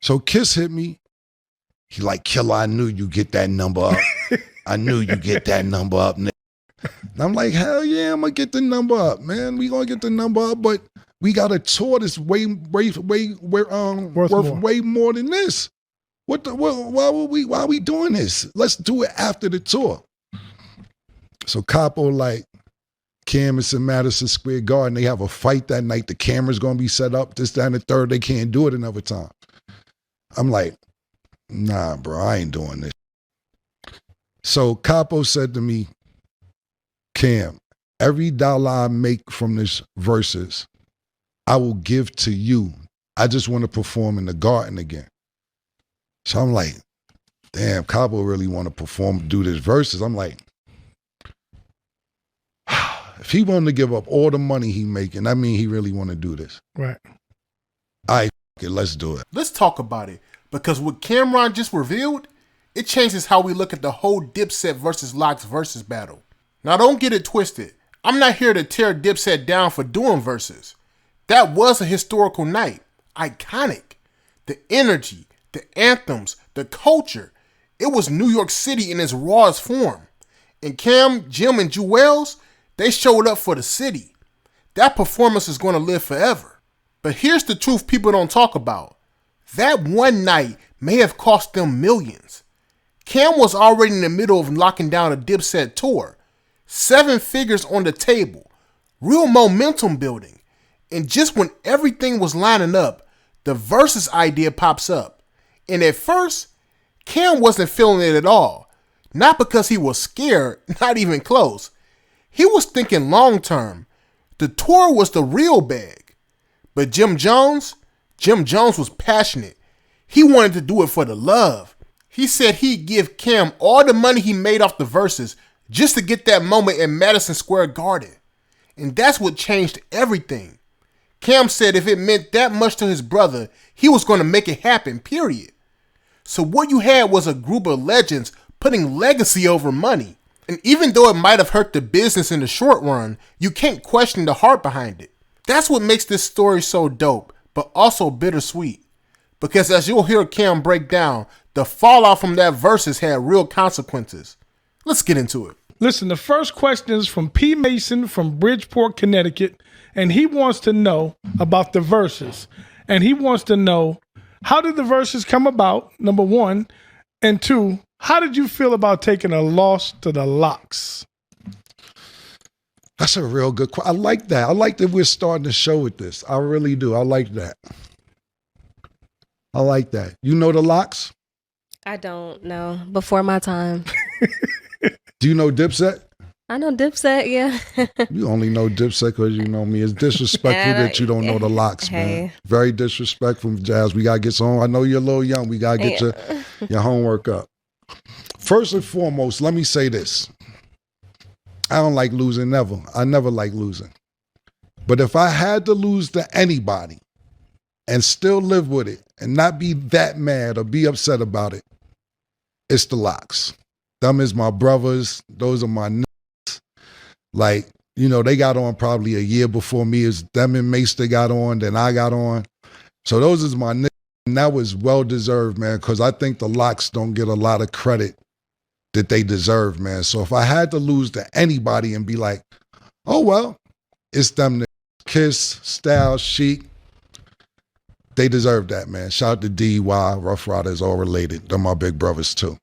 So Kiss hit me. He like, Killer, I knew you get that number up. I knew you get that number up, nigga. And I'm like, hell yeah, I'm gonna get the number up, man. We gonna get the number up, but we got a tour that's worth way more than this. Why are we doing this? Let's do it after the tour. So Capo like, Cam is in Madison Square Garden. They have a fight that night. The camera's gonna be set up. This, that, and the third. They can't do it another time. I'm like, nah, bro, I ain't doing this. So Capo said to me, Cam, every dollar I make from this Verzuz, I will give to you. I just want to perform in the Garden again. So I'm like, damn, Capo really want to perform, do this Verzuz. I'm like, if he wanted to give up all the money he making, that mean he really want to do this. Right. All right, let's do it. Let's talk about it. Because what Cameron just revealed, it changes how we look at the whole Dipset versus Lox versus battle. Now don't get it twisted. I'm not here to tear Dipset down for doing verses. That was a historical night. Iconic. The energy, the anthems, the culture. It was New York City in its rawest form. And Cam, Jim, and Jewels, they showed up for the city. That performance is going to live forever. But here's the truth people don't talk about. That one night may have cost them millions. Cam was already in the middle of locking down a Dipset tour. 7 figures on the table. Real momentum building. And just when everything was lining up, the Verzuz idea pops up. And at first, Cam wasn't feeling it at all. Not because he was scared, not even close. He was thinking long term. The tour was the real bag. But Jim Jones was passionate. He wanted to do it for the love. He said he'd give Cam all the money he made off the Verzuz just to get that moment in Madison Square Garden. And that's what changed everything. Cam said if it meant that much to his brother, he was going to make it happen, period. So what you had was a group of legends putting legacy over money. And even though it might have hurt the business in the short run, you can't question the heart behind it. That's what makes this story so dope, but also bittersweet. Because as you'll hear Cam break down, the fallout from that Verzuz had real consequences. Let's get into it. Listen, the first question is from P. Mason from Bridgeport, Connecticut, and he wants to know about the Verzuz. And he wants to know, how did the Verzuz come about, number one? And two, how did you feel about taking a loss to the Lox? That's a real good question. I like that. I like that we're starting the show with this. I really do. I like that. I like that. You know the Lox? I don't know. Before my time. Do you know Dipset? I know Dipset, yeah. You only know Dipset because you know me. It's disrespectful that you don't know the Lox, man. Very disrespectful, Jazz. We got to get some. I know you're a little young. We got to get your homework up. First and foremost, let me say this. I don't like losing, never. I never like losing. But if I had to lose to anybody and still live with it and not be that mad or be upset about it, it's the Lox. Them is my brothers. Those are my niggas. Like, you know, they got on probably a year before me. It's them and Mace that got on, then I got on. So those is my niggas. And that was well-deserved, man, because I think the Lox don't get a lot of credit that they deserve, man. So if I had to lose to anybody and be like, oh, well, it's them niggas. Kiss, Style, Chic, they deserve that, man. Shout out to DY, Rough Riders, all related. They're my big brothers, too.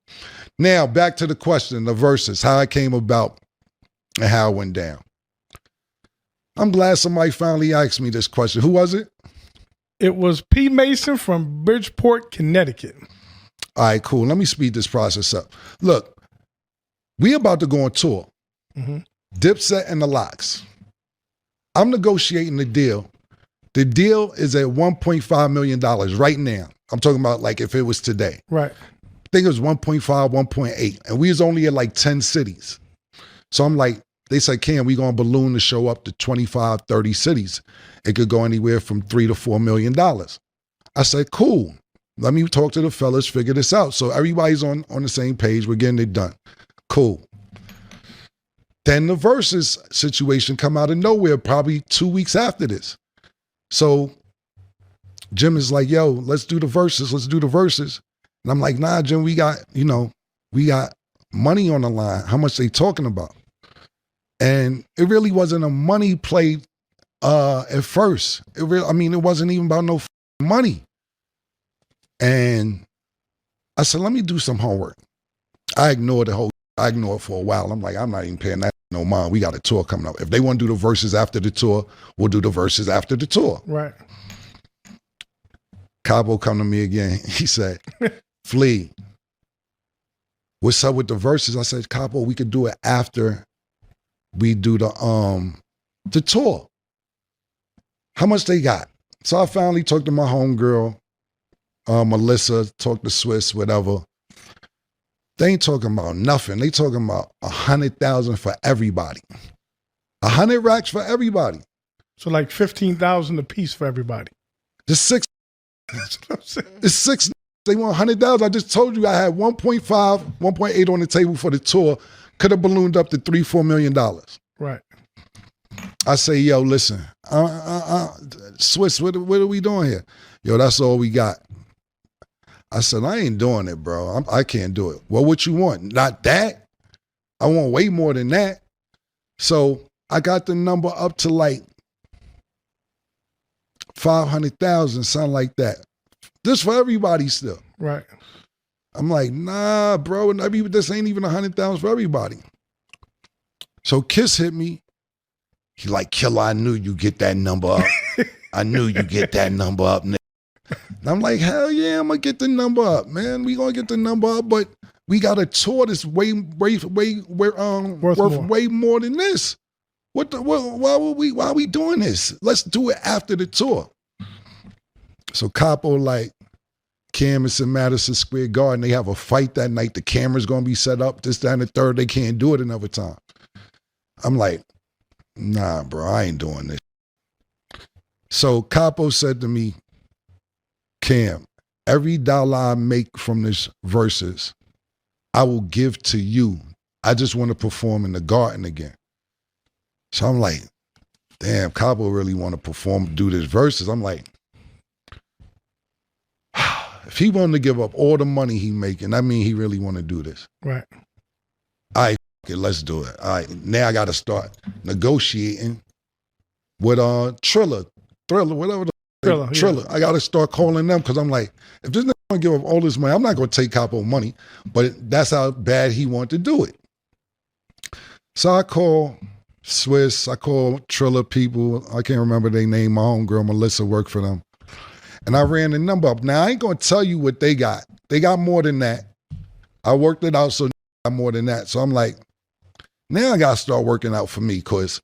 Now, back to the question, the Verzuz, how it came about and how it went down. I'm glad somebody finally asked me this question. Who was it? It was P. Mason from Bridgeport, Connecticut. All right, cool. Let me speed this process up. Look, we about to go on tour. Mm-hmm. Dipset and the Lox. I'm negotiating the deal. The deal is at $1.5 million right now. I'm talking about like if it was today. Right. I think it was 1.5, 1.8. And we was only at like 10 cities. So I'm like, they said, Cam, we going to balloon the show up to 25, 30 cities. It could go anywhere from $3 to $4 million. I said, cool. Let me talk to the fellas, figure this out. So everybody's on the same page. We're getting it done. Cool. Then the Verzuz situation come out of nowhere, probably 2 weeks after this. So Jim is like, yo, let's do the verses. Let's do the verses. And I'm like, nah, Jim, we got money on the line. How much they talking about? And it really wasn't a money play at first. It wasn't even about no money. And I said, let me do some homework. I ignored it for a while. I'm like, I'm not even paying that no mind. We got a tour coming up. If they want to do the verses after the tour, we'll do the verses after the tour. Right. Cabo come to me again. He said, Flea, what's up with the verses? I said, Cabo, we could do it after we do the tour. How much they got? So I finally talked to my homegirl, Melissa, talked to Swiss, whatever. They ain't talking about nothing. They talking about 100,000 for everybody. 100 racks for everybody. So like 15,000 a piece for everybody. Just six. It's six. They want 100,000. I just told you I had 1.5, 1.8 on the table for the tour. Could have ballooned up to $3-4 million. Right. I say, yo, listen, Swiss, what are we doing here? Yo, that's all we got. I said, I ain't doing it, bro. I can't do it. Well, what you want? Not that. I want way more than that. So I got the number up to like 500,000, something like that. This for everybody still. Right. I'm like, nah, bro. This ain't even 100,000 for everybody. So Kiss hit me. He like, Killer, I knew you get that number up. I knew you get that number up, nigga. And I'm like, hell yeah, I'm gonna get the number up, man. We gonna get the number up, but we got a tour that's worth way more than this. Why are we doing this? Let's do it after the tour. So Capo, like, Cam is in Madison Square Garden. They have a fight that night. The camera's gonna be set up. This, that, and the third. They can't do it another time. I'm like, nah, bro, I ain't doing this. So Capo said to me, Cam, every dollar I make from this verses, I will give to you. I just want to perform in the Garden again. So I'm like, damn, Cabo really want to perform, do this verses. I'm like, if he wanted to give up all the money he making, that mean he really want to do this. Right. All right, okay, let's do it. All right, now I got to start negotiating with Thriller, whatever the Triller. Yeah. I got to start calling them because I'm like, if this nigga want to give up all this money, I'm not going to take Capo money, but that's how bad he wanted to do it. So I call Swiss, I call Triller people. I can't remember their name. My homegirl, Melissa, worked for them. And I ran the number up. Now, I ain't going to tell you what they got. They got more than that. I worked it out, so they got more than that. So I'm like, now I got to start working out for me because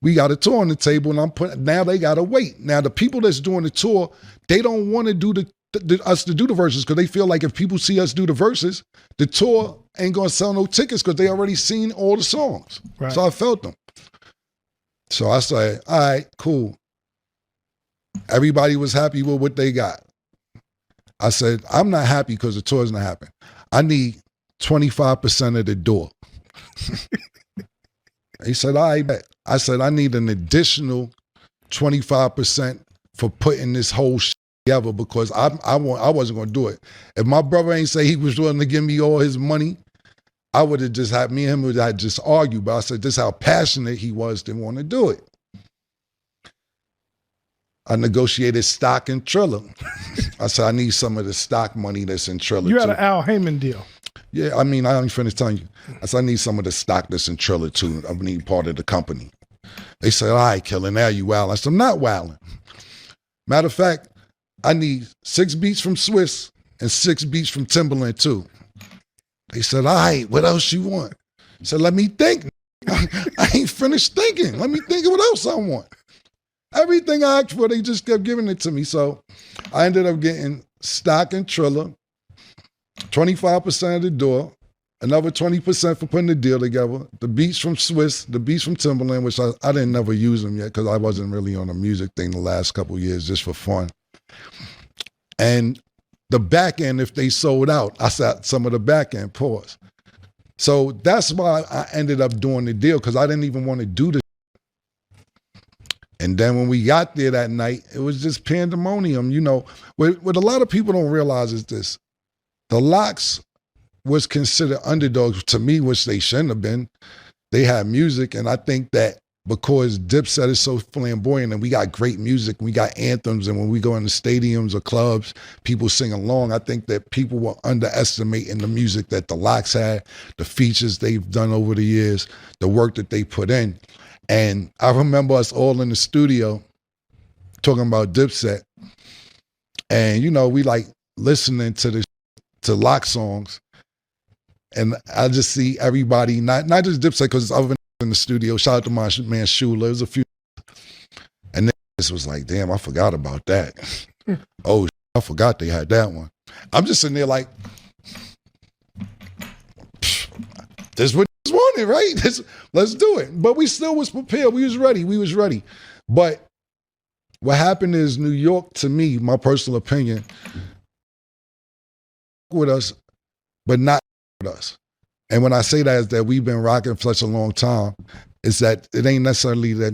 we got a tour on the table, and now they got to wait. Now, the people that's doing the tour, they don't want to do us to do the verses because they feel like if people see us do the verses, the tour ain't going to sell no tickets because they already seen all the songs. Right. So I felt them. So I said, all right, cool. Everybody was happy with what they got. I said, I'm not happy because the tour's not happening. I need 25% of the door. He said, all right, bet. I said, I need an additional 25% for putting this whole shit together because I wasn't going to do it. If my brother ain't say he was willing to give me all his money, I would have just had me and him would have just argued. But I said, this is how passionate he was to want to do it. I negotiated stock in Triller. I said, I need some of the stock money that's in Triller. You had an Al Heyman deal. Yeah, I mean, I only finished telling you. I said, I need some of the stock that's in Triller too. I need part of the company. They said, all right, Killer, now you wilding. I said, I'm not wilding. Matter of fact, I need 6 beats from Swiss and 6 beats from Timberland too. They said, all right, what else you want? I said, let me think. I ain't finished thinking. Let me think of what else I want. Everything I asked for, they just kept giving it to me. So I ended up getting stock in Triller, 25% of the door, another 20% for putting the deal together, the beats from Swiss, the beats from Timberland, which I didn't never use them yet because I wasn't really on a music thing the last couple of years just for fun. And the back end, if they sold out, I said some of the back end, pause. So that's why I ended up doing the deal because I didn't even want to do this. And then when we got there that night, it was just pandemonium. You know, what a lot of people don't realize is this. The Lox was considered underdogs to me, which they shouldn't have been. They had music, and I think that because Dipset is so flamboyant and we got great music, we got anthems, and when we go into stadiums or clubs, people sing along, I think that people were underestimating the music that the Lox had, the features they've done over the years, the work that they put in. And I remember us all in the studio talking about Dipset, and you know, we like listening to Lox songs, and I just see everybody, not just Dipset, because it's other in the studio. Shout out to my man Shula. There's a few, and then this was like, damn, I forgot about that. Oh, I forgot they had that one. I'm just sitting there like, this is what I wanted, right? Let's do it. But we still was prepared. We was ready. But what happened is New York, to me, my personal opinion, with us, but not with us. And when I say that is that we've been rocking for such a long time, is that it ain't necessarily that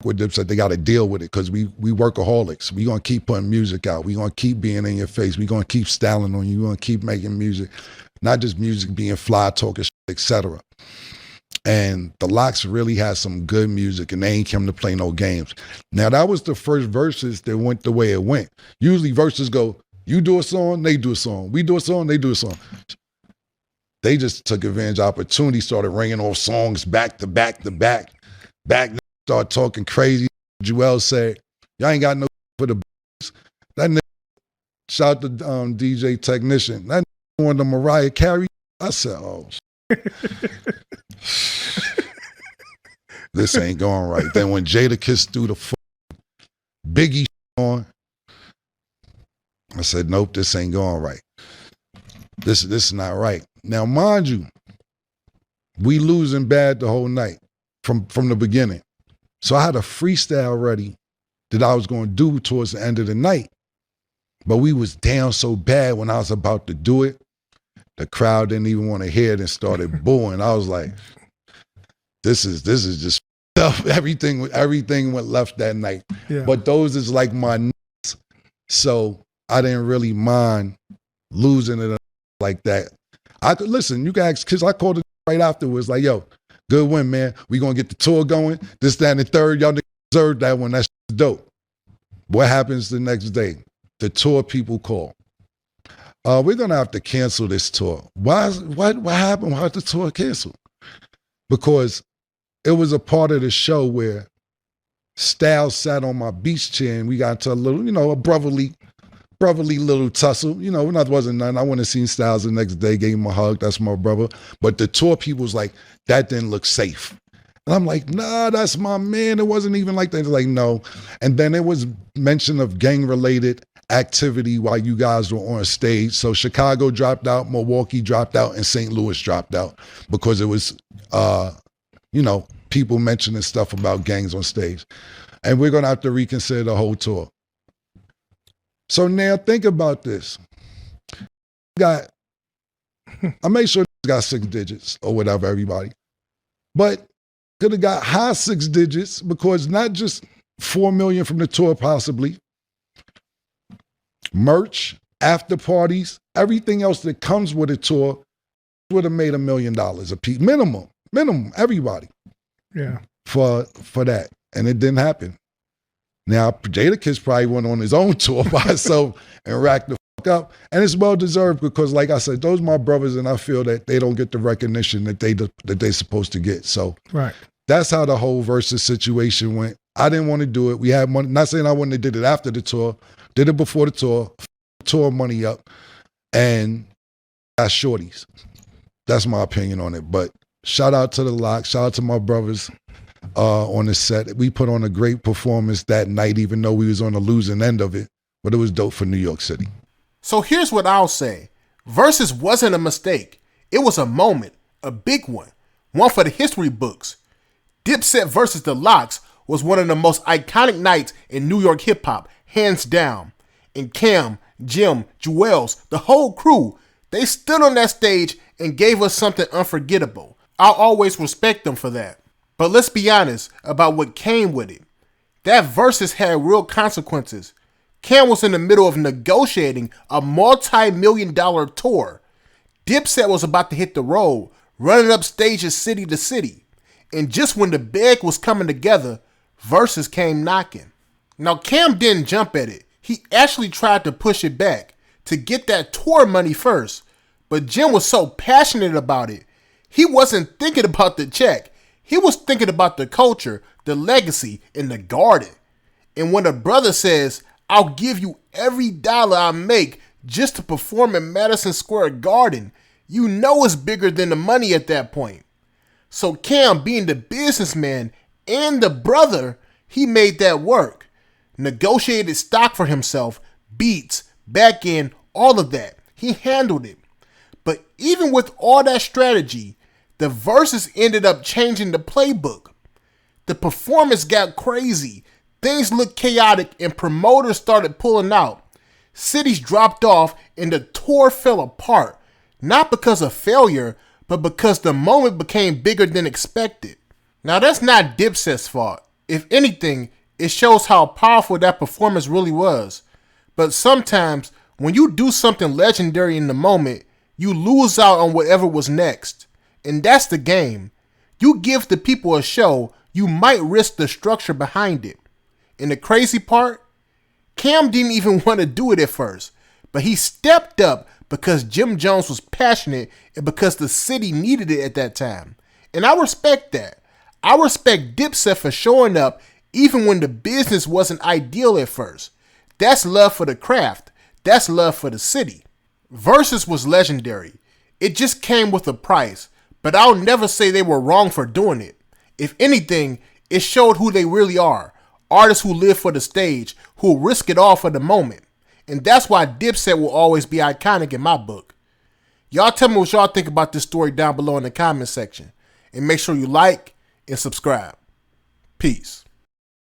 with Dipset, they got to deal with it, because we workaholics. We gonna keep putting music out. We gonna keep being in your face. We gonna keep styling on you. We gonna keep making music, not just music being fly, talking, etc. And the Lox really has some good music, and they ain't come to play no games. Now that was the first verses that went the way it went. Usually verses go, you do a song, they do a song. We do a song, they do a song. They just took advantage of opportunity, started ringing off songs back to back to back. Start talking crazy. Joel said, y'all ain't got no for the beats. That nigga, shout out to DJ Technician. That nigga wanted the Mariah Carey. I said, oh, this ain't going right. Then when Jadakiss threw the Biggie on, I said, nope, this ain't going right. This is not right. Now, mind you, we losing bad the whole night from the beginning. So I had a freestyle ready that I was going to do towards the end of the night. But we was down so bad when I was about to do it, the crowd didn't even want to hear it and started booing. I was like, this is just stuff. Everything went left that night. Yeah. But those is like my nuts. So I didn't really mind losing it like that. I could listen, you guys, because I called it right afterwards, like, yo, good win, man. We gonna get the tour going. This, that, and the third. Y'all deserve that one. That's dope. What happens the next day? The tour people call. We're gonna have to cancel this tour. What happened? Why did the tour cancel? Because it was a part of the show where Styles sat on my beach chair and we got into a little, a brotherly little tussle. That wasn't none. I went and seen Styles the next day, gave him a hug. That's my brother. But the tour people was like, that didn't look safe. And I'm like, nah, that's my man. It wasn't even like that. They're like, no. And then it was mention of gang-related activity while you guys were on stage. So Chicago dropped out, Milwaukee dropped out, and St. Louis dropped out because it was, people mentioning stuff about gangs on stage. And we're going to have to reconsider the whole tour. So now think about this. I made sure it got 6 digits or whatever, everybody. But could have got high 6 digits because not just 4 million from the tour possibly, merch, after parties, everything else that comes with a tour would have made $1 million a piece. Minimum, everybody. Yeah. For that. And it didn't happen. Now, Jadakiss probably went on his own tour by himself and racked the fuck up. And it's well deserved because, like I said, those are my brothers, and I feel that they don't get the recognition that they're supposed to get. So right. That's how the whole Verzuz situation went. I didn't want to do it. We had money. Not saying I wouldn't have did it after the tour. Did it before the tour money up, and got shorties. That's my opinion on it. But shout out to the Lox. Shout out to my brothers on the set. We put on a great performance that night, even though we was on the losing end of it. But it was dope for New York City. So here's what I'll say. Verzuz wasn't a mistake. It was a moment, a big one for the history books. Dipset versus the Lox was one of the most iconic nights in New York hip-hop, hands down. And Cam, Jim, Joels, the whole crew, they stood on that stage and gave us something unforgettable. I'll always respect them for that. But let's be honest about what came with it. That Verzuz had real consequences. Cam was in the middle of negotiating a multi-million-dollar tour. Dipset was about to hit the road, running up stages city to city. And just when the bag was coming together, Verzuz came knocking. Now Cam didn't jump at it. He actually tried to push it back to get that tour money first. But Jim was so passionate about it, he wasn't thinking about the check. He was thinking about the culture, the legacy, and the garden. And when a brother says, I'll give you every dollar I make just to perform in Madison Square Garden, you know it's bigger than the money at that point. So Cam, being the businessman and the brother, he made that work. Negotiated stock for himself, beats, back end, all of that. He handled it. But even with all that strategy, the Verzuz ended up changing the playbook. The performance got crazy. Things looked chaotic and promoters started pulling out. Cities dropped off and the tour fell apart. Not because of failure, but because the moment became bigger than expected. Now that's not Dipset's fault. If anything, it shows how powerful that performance really was. But sometimes, when you do something legendary in the moment, you lose out on whatever was next. And that's the game. You give the people a show, you might risk the structure behind it. And the crazy part? Cam didn't even want to do it at first, but he stepped up because Jim Jones was passionate and because the city needed it at that time. And I respect that. I respect Dipset for showing up even when the business wasn't ideal at first. That's love for the craft. That's love for the city. Verzuz was legendary. It just came with a price, but I'll never say they were wrong for doing it. If anything, it showed who they really are. Artists who live for the stage, who risk it all for the moment. And that's why Dipset will always be iconic in my book. Y'all tell me what y'all think about this story down below in the comment section. And make sure you like and subscribe. Peace.